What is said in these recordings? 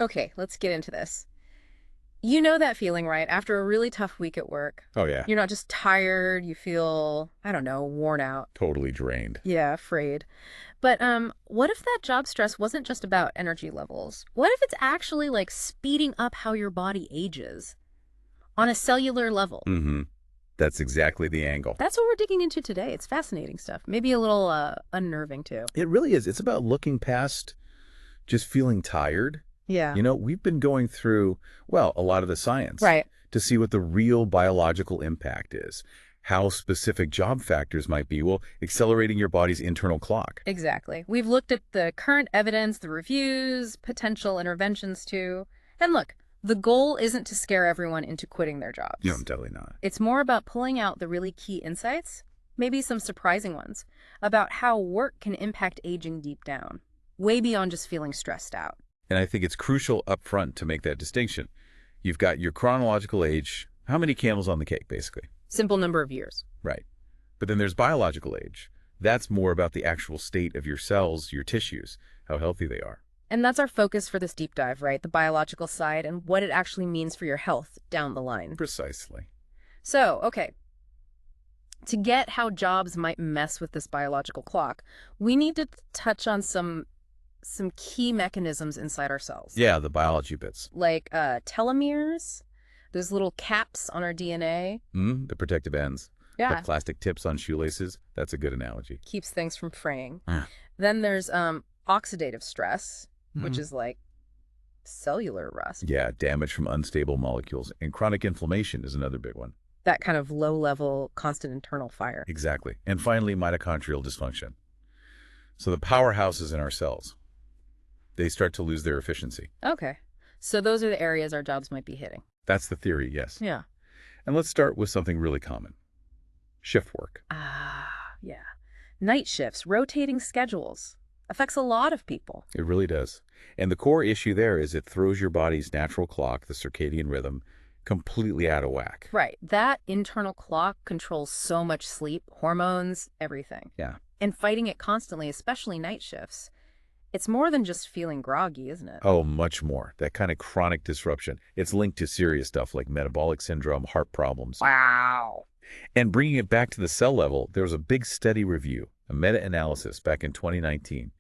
Okay, let's get into this. You know that feeling, right? After a really tough week at work, Oh, yeah. you're not just tired, you feel, I don't know, worn out. Totally drained. Yeah, afraid. But what if that job stress wasn't just about energy levels? What if it's actually like speeding up how your body ages on a cellular level? Mm-hmm. That's exactly the angle. That's what we're digging into today. It's fascinating stuff. Maybe a little unnerving too. It really is. It's about looking past just feeling tired. Yeah. We've been going through, well, a lot of the science Right. to see what the real biological impact is, how specific job factors might be, well, accelerating your body's internal clock. Exactly. We've looked at the current evidence, the reviews, potential interventions too. And look, the goal isn't to scare everyone into quitting their No, jobs. definitely not. It's more about pulling out the really key insights, maybe some surprising ones, about how work can impact aging deep down, way beyond just feeling stressed out. And I think it's crucial up front to make that distinction. You've got your chronological age, how many camels on the cake, basically. Simple number of years. Right. But then there's biological age. That's more about the actual state of your cells, your tissues, how healthy they are. And that's our focus for this deep dive, right? The biological side and what it actually means for your health down the line. Precisely. So, okay, to get how jobs might mess with this biological clock, we need to touch on some key mechanisms inside our cells. Yeah, the biology bits. Like telomeres, those little caps on our DNA. The protective ends. Yeah. The plastic tips on shoelaces. That's a good analogy. Keeps things from fraying. Ah. Then there's oxidative stress, which Mhm. is like cellular rust. Yeah, damage from unstable molecules. And chronic inflammation is another big one. That kind of low-level, constant internal fire. Exactly. And finally, mitochondrial dysfunction. So the powerhouses in our cells, they start to lose their efficiency. Okay. So those are the areas our jobs might be hitting. That's the theory, yes. Yeah. And let's start with something really common. Shift work. Yeah. Night shifts, rotating schedules. Affects a lot of people. It really does. And the core issue there is it throws your body's natural clock, the circadian rhythm, completely out of whack. Right. That internal clock controls so much sleep, hormones, everything. Yeah. And fighting it constantly, especially night shifts, it's more than just feeling groggy, isn't it? Oh, much more. That kind of chronic disruption. It's linked to serious stuff like metabolic syndrome, heart problems. Wow. And bringing it back to the cell level, there was a big study review, a meta-analysis back in 2019.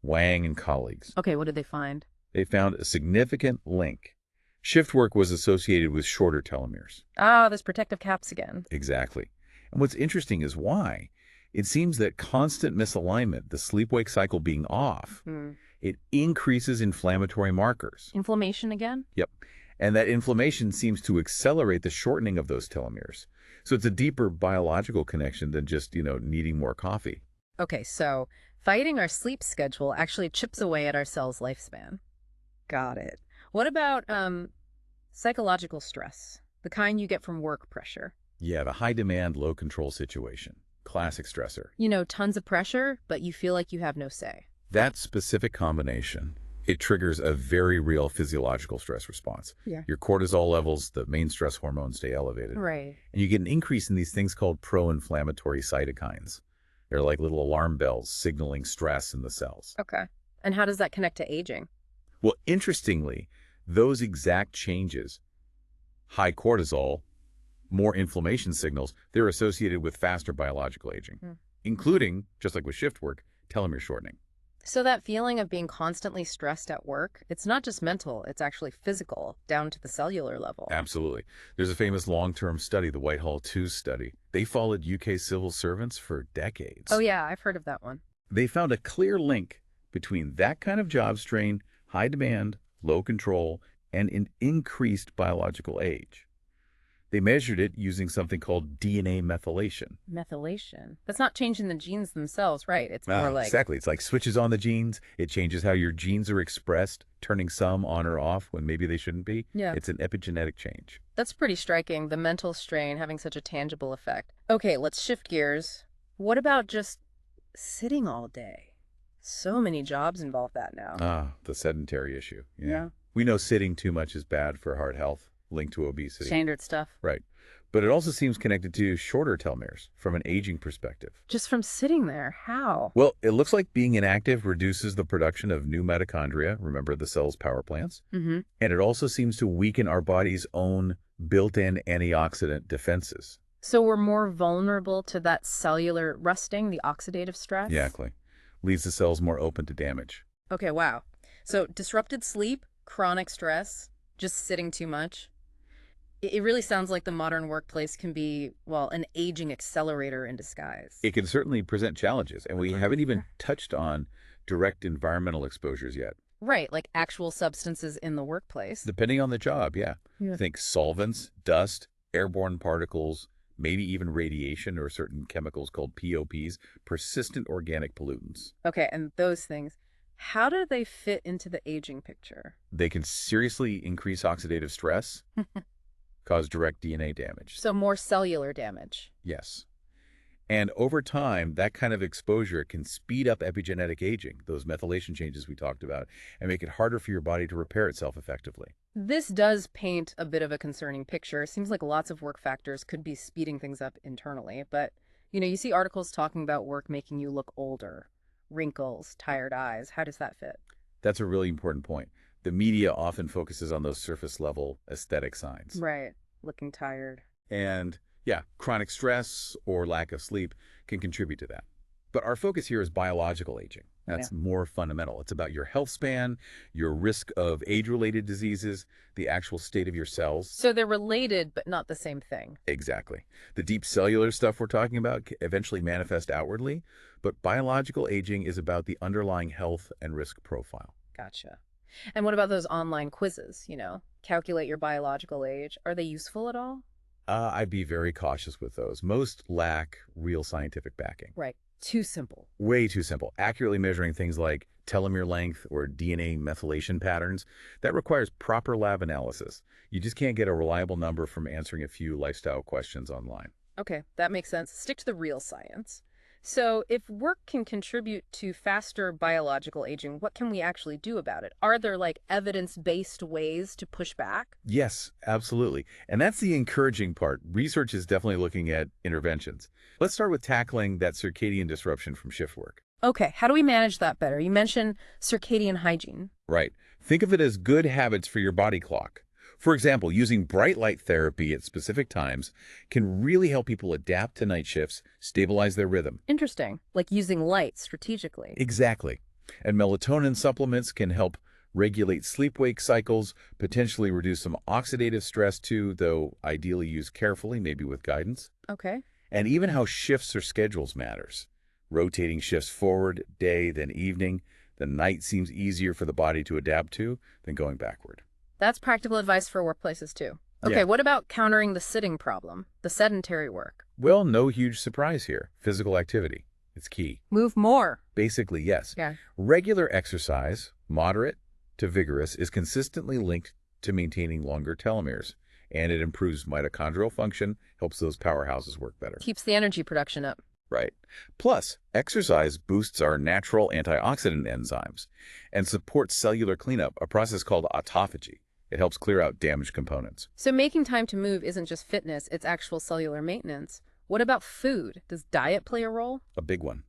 Wang and colleagues. Okay, what did they find? They found a significant link. Shift work was associated with shorter telomeres. Ah, those protective caps again. Exactly. And what's interesting is why. It seems that constant misalignment, the sleep-wake cycle being off, it increases inflammatory markers. Inflammation again? Yep. And that inflammation seems to accelerate the shortening of those telomeres. So it's a deeper biological connection than just, needing more coffee. Okay, so fighting our sleep schedule actually chips away at our cell's lifespan. Got it. What about psychological stress? The kind you get from work pressure. Yeah, the high demand, low control situation. Classic stressor. Tons of pressure, but you feel like you have no say. That specific combination, it triggers a very real physiological stress response. Yeah. Your cortisol levels, the main stress hormones, stay elevated. Right. And you get an increase in these things called pro-inflammatory cytokines. They're like little alarm bells signaling stress in the cells. Okay. And how does that connect to aging? Well, interestingly, those exact changes, high cortisol, more inflammation signals, they're associated with faster biological aging, including, just like with shift work, telomere shortening. So that feeling of being constantly stressed at work, it's not just mental, it's actually physical, down to the cellular level. Absolutely. There's a famous long-term study, the Whitehall 2 study. They followed UK civil servants for decades. Oh yeah, I've heard of that one. They found a clear link between that kind of job strain, high demand, low control, and an increased biological age. They measured it using something called DNA methylation. Methylation. That's not changing the genes themselves, right? It's more like... Exactly. It's like switches on the genes. It changes how your genes are expressed, turning some on or off when maybe they shouldn't be. Yeah. It's an epigenetic change. That's pretty striking, the mental strain having such a tangible effect. Okay, let's shift gears. What about just sitting all day? So many jobs involve that now. The sedentary issue. Yeah. We know sitting too much is bad for heart health. linked to obesity. Standard stuff. Right. But it also seems connected to shorter telomeres from an aging perspective. Just from sitting there, how? Well, it looks like being inactive reduces the production of new mitochondria, remember the cell's power plants, and it also seems to weaken our body's own built-in antioxidant defenses. So we're more vulnerable to that cellular rusting, the oxidative stress? Exactly. Leaves the cells more open to damage. Okay, wow. So disrupted sleep, chronic stress, just sitting too much. It really sounds like the modern workplace can be, well, an aging accelerator in disguise. It can certainly present challenges, and we haven't even touched on direct environmental exposures yet. Right, like actual substances in the workplace. Depending on the job, yeah. Yeah. Think solvents, dust, airborne particles, maybe even radiation or certain chemicals called POPs, persistent organic pollutants. Okay, and those things, how do they fit into the aging picture? They can seriously increase oxidative stress, cause direct DNA damage. So more cellular damage. Yes. And over time, that kind of exposure can speed up epigenetic aging, those methylation changes we talked about, and make it harder for your body to repair itself effectively. This does paint a bit of a concerning picture. It seems like lots of work factors could be speeding things up internally, but you see articles talking about work making you look older, wrinkles, tired eyes. How does that fit? That's a really important point. The media often focuses on those surface level aesthetic signs. Right, looking tired. And yeah, chronic stress or lack of sleep can contribute to that. But our focus here is biological aging. That's more fundamental. It's about your health span, your risk of age-related diseases, the actual state of your cells. So they're related, but not the same thing. Exactly. The deep cellular stuff we're talking about can eventually manifest outwardly, but biological aging is about the underlying health and risk profile. Gotcha. And what about those online quizzes, calculate your biological age? Are they useful at all? I'd be very cautious with those. Most lack real scientific backing. Right. Too simple. Way too simple. Accurately measuring things like telomere length or DNA methylation patterns, that requires proper lab analysis. You just can't get a reliable number from answering a few lifestyle questions online. Okay, that makes sense. Stick to the real science. So if work can contribute to faster biological aging, what can we actually do about it? Are there evidence-based ways to push back? Yes, absolutely. And that's the encouraging part. Research is definitely looking at interventions. Let's start with tackling that circadian disruption from shift work. Okay, how do we manage that better? You mentioned circadian hygiene. Right. Think of it as good habits for your body clock. For example, using bright light therapy at specific times can really help people adapt to night shifts, stabilize their rhythm. Interesting. Like using light strategically. Exactly. And melatonin supplements can help regulate sleep-wake cycles, potentially reduce some oxidative stress too, though ideally used carefully, maybe with guidance. Okay. And even how shifts or schedules matters. Rotating shifts forward, day, then evening. The night seems easier for the body to adapt to than going backward. That's practical advice for workplaces too. Okay, Yeah. What about countering the sitting problem, the sedentary work? Well, no huge surprise here. Physical activity. It's key. Move more. Basically, yes. Yeah. Regular exercise, moderate to vigorous, is consistently linked to maintaining longer telomeres, and it improves mitochondrial function, helps those powerhouses work better. Keeps the energy production up. Right. Plus, exercise boosts our natural antioxidant enzymes and supports cellular cleanup, a process called autophagy. It helps clear out damaged components. So making time to move isn't just fitness, it's actual cellular maintenance. What about food? Does diet play a role? A big one.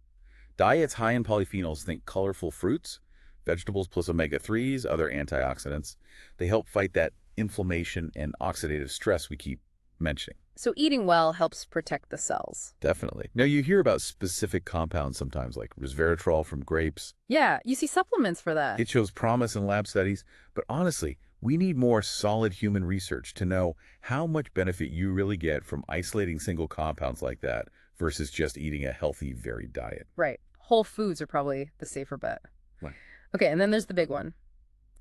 Diets high in polyphenols, think colorful fruits, vegetables plus omega-3s, other antioxidants. They help fight that inflammation and oxidative stress we keep mentioning. So eating well helps protect the cells. Definitely. Now, you hear about specific compounds sometimes, like resveratrol from grapes. Yeah, you see supplements for that. It shows promise in lab studies, but honestly, we need more solid human research to know how much benefit you really get from isolating single compounds like that versus just eating a healthy, varied diet. Right. Whole foods are probably the safer bet. Right. Okay, and then there's the big one.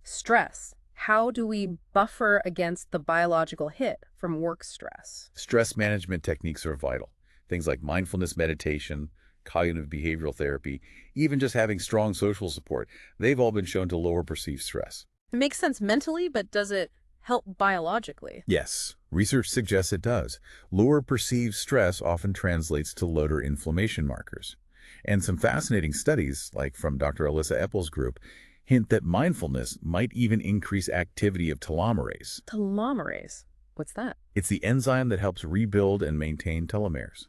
Stress. How do we buffer against the biological hit from work stress? Stress management techniques are vital. Things like mindfulness meditation, cognitive behavioral therapy, even just having strong social support, they've all been shown to lower perceived stress. It makes sense mentally, but does it help biologically? Yes, research suggests it does. Lower perceived stress often translates to lower inflammation markers. And some fascinating studies, like from Dr. Alyssa Eppel's group, hint that mindfulness might even increase activity of telomerase. Telomerase. What's that? It's the enzyme that helps rebuild and maintain telomeres.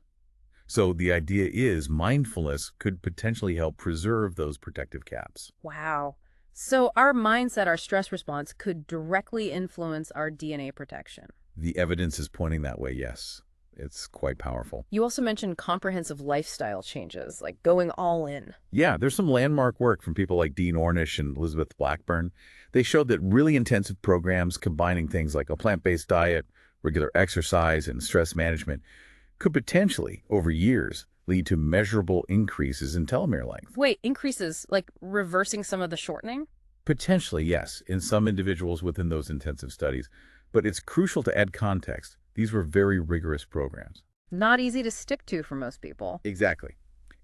So the idea is mindfulness could potentially help preserve those protective caps. Wow. So our mindset, our stress response, could directly influence our DNA protection. The evidence is pointing that way, yes. It's quite powerful. You also mentioned comprehensive lifestyle changes, like going all in. Yeah, there's some landmark work from people like Dean Ornish and Elizabeth Blackburn. They showed that really intensive programs combining things like a plant-based diet, regular exercise, and stress management could potentially, over years, lead to measurable increases in telomere length. Wait, increases, like reversing some of the shortening? Potentially, yes, in some individuals within those intensive studies. But it's crucial to add context. These were very rigorous programs. Not easy to stick to for most people. Exactly.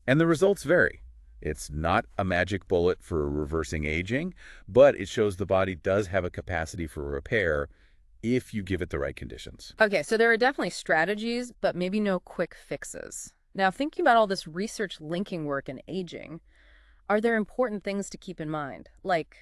And the results vary. It's not a magic bullet for reversing aging, but it shows the body does have a capacity for repair if you give it the right conditions. Okay, so there are definitely strategies, but maybe no quick fixes. Now, thinking about all this research linking work and aging, are there important things to keep in mind, like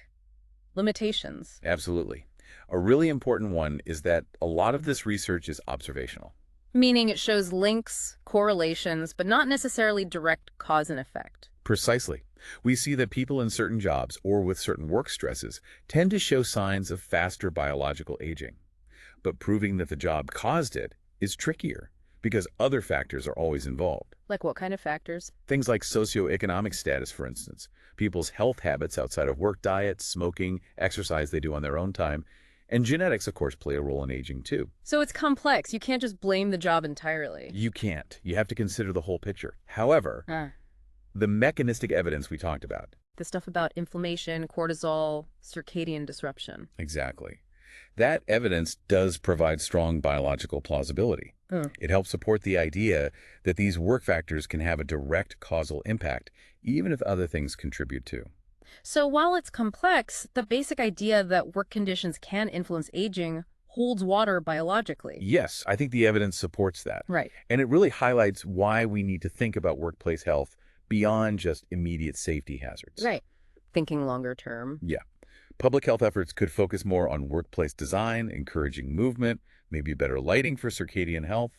limitations? Absolutely. A really important one is that a lot of this research is observational. Meaning it shows links, correlations, but not necessarily direct cause and effect. Precisely. We see that people in certain jobs or with certain work stresses tend to show signs of faster biological aging. But proving that the job caused it is trickier because other factors are always involved. Like what kind of factors? Things like socioeconomic status, for instance, people's health habits outside of work, diet, smoking, exercise they do on their own time, and genetics, of course, play a role in aging too. So it's complex. You can't just blame the job entirely. You can't. You have to consider the whole picture. However, the mechanistic evidence we talked about. The stuff about inflammation, cortisol, circadian disruption. Exactly. That evidence does provide strong biological plausibility. It helps support the idea that these work factors can have a direct causal impact, even if other things contribute too. So while it's complex, the basic idea that work conditions can influence aging holds water biologically. Yes, I think the evidence supports that. Right. And it really highlights why we need to think about workplace health beyond just immediate safety hazards. Right. Thinking longer term. Yeah. Public health efforts could focus more on workplace design, encouraging movement, maybe better lighting for circadian health,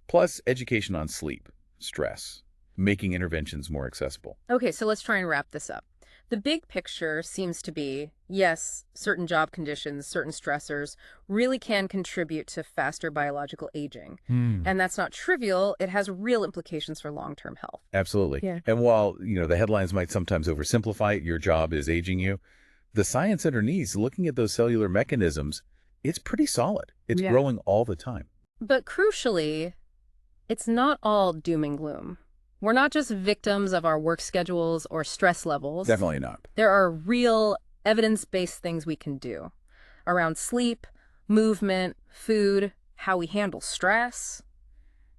plus education on sleep, stress, making interventions more accessible. Okay, so let's try and wrap this up. The big picture seems to be, yes, certain job conditions, certain stressors really can contribute to faster biological aging. And that's not trivial. It has real implications for long-term health. Absolutely. Yeah. And while, the headlines might sometimes oversimplify it, your job is aging you, the science underneath, looking at those cellular mechanisms, it's pretty solid. It's growing all the time. But crucially, it's not all doom and gloom. We're not just victims of our work schedules or stress levels. Definitely not. There are real evidence-based things we can do around sleep, movement, food, how we handle stress.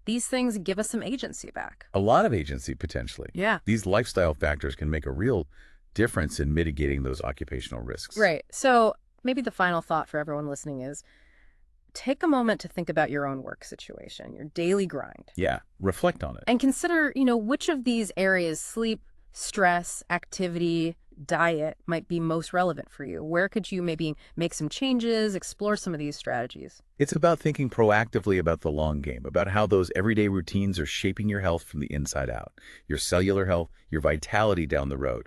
These things give us some agency back. A lot of agency, potentially. Yeah. These lifestyle factors can make a real difference in mitigating those occupational risks. Right. So maybe the final thought for everyone listening is take a moment to think about your own work situation, your daily grind. Yeah. Reflect on it. And consider, which of these areas, sleep, stress, activity, diet, might be most relevant for you. Where could you maybe make some changes, explore some of these strategies? It's about thinking proactively about the long game, about how those everyday routines are shaping your health from the inside out, your cellular health, your vitality down the road.